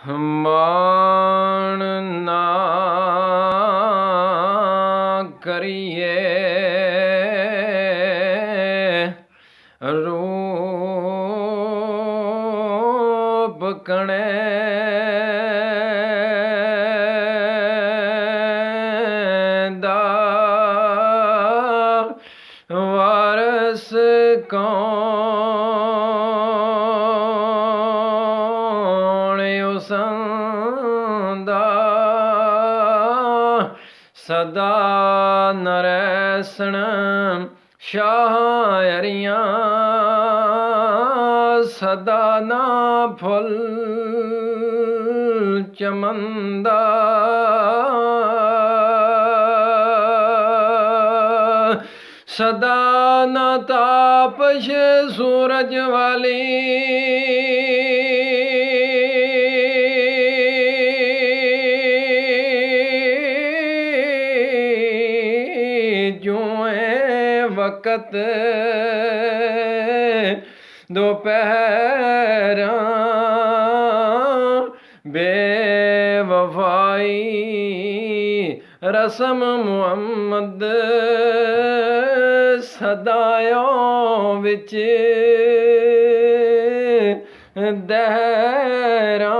ਮਾਣ ਨਾ ਕਰੀਏ ਰੂਪ ਕਣੇ ਦਾ ਵਾਰਸ ਕੌਣ ਉਸਦਾ ਸਦਾ ਨਰੈਸਣ ਸ਼ਾਹ ਅਰੀਆਂ ਸਦਾ ਨਾ ਫੁੱਲ ਚਮੰਦਾ ਸਦਾ ਨਾ ਤਾਪਸ਼ ਸੂਰਜ ਵਾਲੀ ਜੂਏ ਵਕਤ ਦੁਪਹਿਰਾਂ ਬੇਵਫਾਈ ਰਸਮ ਮੁਹੰਮਦ ਸਦਾਇਓ ਵਿੱਚ ਦਹਿਰਾਂ